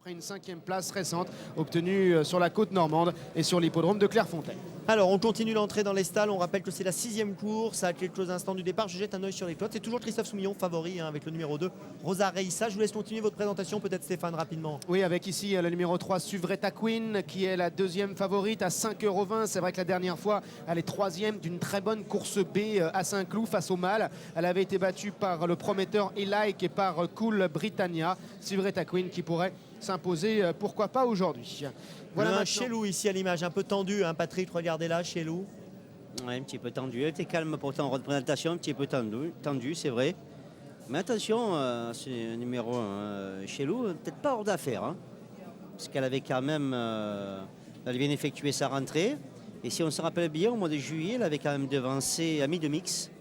Après une 5e place récente obtenue sur la côte normande et sur l'hippodrome de Clairefontaine. Alors on continue l'entrée dans les stalles, on rappelle que c'est la 6e course, à quelques instants du départ, je jette un œil sur les clottes, c'est toujours Christophe Soumillon favori avec le numéro 2, Rosa Reissa. Je vous laisse continuer votre présentation, peut-être Stéphane rapidement. Oui, avec ici le numéro 3, Suvreta Queen, qui est la 2e favorite à 5,20 €. C'est vrai que la dernière fois, elle est 3e d'une très bonne course B à Saint-Cloud face au mâle. Elle avait été battue par le prometteur Elike et par Cool Britannia. Suvreta Queen qui pourrait s'imposer, pourquoi pas aujourd'hui. Voilà un Chelou ici à l'image, un peu tendu, hein, Patrick, regardez là, Chelou. Ouais, un petit peu tendu, elle était calme pourtant en représentation, un petit peu tendu c'est vrai. Mais attention, c'est un numéro 1, Chelou, peut-être pas hors d'affaire, hein, parce qu'elle avait quand même, elle vient d'effectuer sa rentrée. Et si on se rappelle bien, au mois de juillet, elle avait quand même devancé Ami de Mix,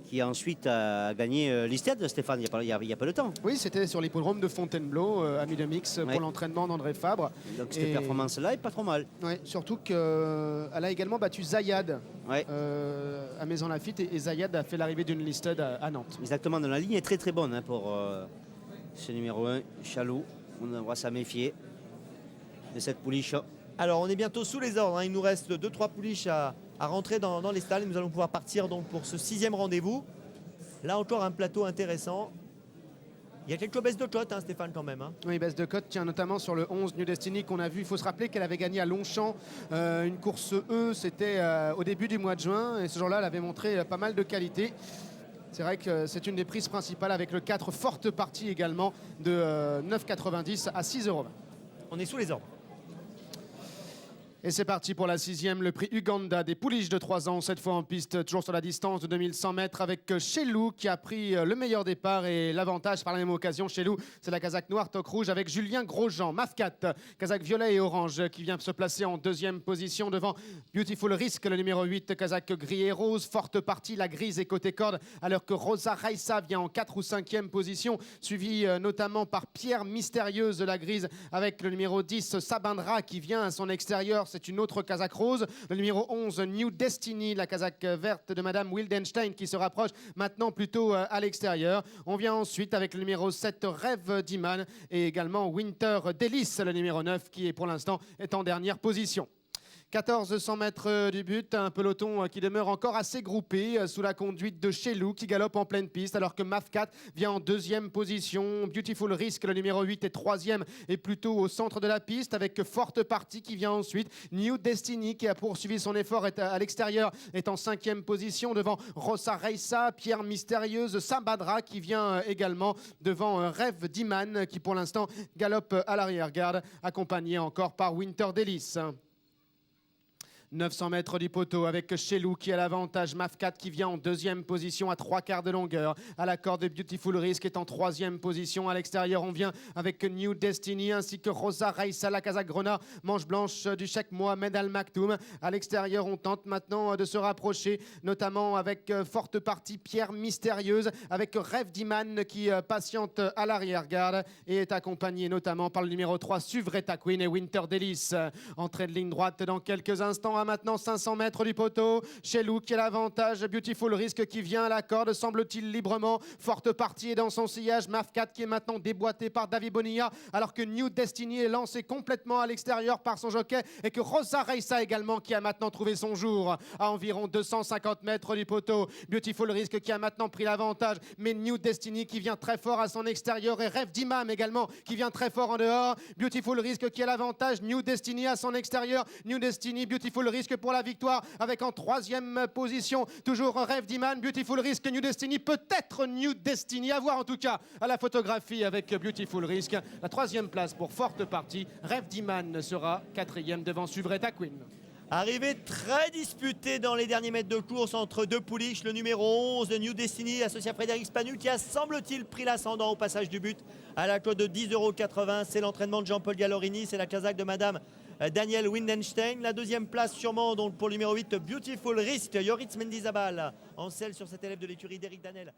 qui ensuite a gagné l'Isted de Stéphane il y a pas de temps. Oui, c'était sur l'hippodrome de Fontainebleau, Ami de Mix, pour l'entraînement d'André Fabre. Donc cette performance-là est pas trop mal. Oui, surtout qu'elle a également battu Zayad à Maison-Lafitte et Zayad a fait l'arrivée d'une Listed à Nantes. Exactement, dans la ligne est très très bonne pour ce numéro 1, Chalou. On va s'en méfier de cette pouliche. Alors on est bientôt sous les ordres, hein. Il nous reste 2-3 pouliches à rentrer dans les stalles. Nous allons pouvoir partir donc pour ce 6e rendez-vous. Là encore un plateau intéressant. Il y a quelques baisses de cote, hein, Stéphane, quand même. Hein. Oui, baisse de cote, tiens, notamment sur le 11 New Destiny qu'on a vu. Il faut se rappeler qu'elle avait gagné à Longchamp une course E, c'était au début du mois de juin. Et ce jour-là, elle avait montré pas mal de qualité. C'est vrai que c'est une des prises principales avec le 4 forte partie également de 9,90 à 6,20 €. On est sous les ordres. Et c'est parti pour la 6e, le prix Uganda des pouliches de 3 ans, cette fois en piste, toujours sur la distance de 2100 mètres avec Chelou qui a pris le meilleur départ et l'avantage par la même occasion. Chelou, c'est la casaque noire toque rouge avec Julien Grosjean. Mafcat, casaque violet et orange qui vient se placer en 2e position devant Beautiful Risk, le numéro 8, casaque gris et rose. Forte partie, la grise et côté corde, alors que Rosa Reissa vient en 4 ou 5e position, suivi notamment par Pierre Mystérieuse de la grise avec le numéro 10, Sabindra qui vient à son extérieur. C'est une autre casaque rose. Le numéro 11, New Destiny, la casaque verte de Madame Wildenstein qui se rapproche maintenant plutôt à l'extérieur. On vient ensuite avec le numéro 7, Rêve d'Iman et également Winter Delice, le numéro 9 qui est pour l'instant est en dernière position. 1400 mètres du but, un peloton qui demeure encore assez groupé sous la conduite de Chelou qui galope en pleine piste alors que Mafcat vient en 2e position. Beautiful Risk, le numéro 8, est 3e et plutôt au centre de la piste avec Forte Partie qui vient ensuite. New Destiny qui a poursuivi son effort à l'extérieur est en 5e position devant Rosa Reissa. Pierre Mystérieuse, Sabadra qui vient également devant Rêve d'Iman qui pour l'instant galope à l'arrière-garde accompagné encore par Winter Delice. 900 mètres du poteau avec Chelou qui a l'avantage. Mafcat qui vient en 2e position à 3/4 de longueur. À la corde de Beautiful Risk est en 3e position. À l'extérieur, on vient avec New Destiny ainsi que Rosa Reissa, la casaque grenat, manche blanche du Cheikh Mohamed Al Maktoum. À l'extérieur, on tente maintenant de se rapprocher, notamment avec Forte Partie, Pierre Mystérieuse, avec Rêve d'Iman qui patiente à l'arrière-garde et est accompagné notamment par le numéro 3, Suvreta Queen et Winter Delice. Entrée de ligne droite dans quelques instants. À maintenant 500 mètres du poteau. Chelou qui a l'avantage. Beautiful Risk qui vient à la corde, semble-t-il librement. Forte Partie est dans son sillage. Mafcat qui est maintenant déboîté par David Bonilla, alors que New Destiny est lancé complètement à l'extérieur par son jockey et que Rosa Reissa également qui a maintenant trouvé son jour à environ 250 mètres du poteau. Beautiful Risk qui a maintenant pris l'avantage, mais New Destiny qui vient très fort à son extérieur et Rêve d'Imam également qui vient très fort en dehors. Beautiful Risk qui a l'avantage. New Destiny à son extérieur. New Destiny, Beautiful Risk pour la victoire avec en 3e position toujours Rêve d'Iman. Beautiful Risk, New Destiny, peut-être New Destiny, à voir en tout cas à la photographie avec Beautiful Risk. La 3e place pour Forte Partie. Rêve d'Iman sera 4e devant Suvreta Queen. Arrivée très disputée dans les derniers mètres de course entre deux pouliches. Le numéro 11 de New Destiny associé à Frédéric Spanu qui a semble-t-il pris l'ascendant au passage du but à la cote de 10,80 €. C'est l'entraînement de Jean-Paul Gallorini, c'est la casaque de Madame Daniel Windenstein. La 2e place sûrement donc pour le numéro 8, Beautiful Risk, Yoritz Mendizabal en selle sur cet élève de l'écurie d'Éric Danel.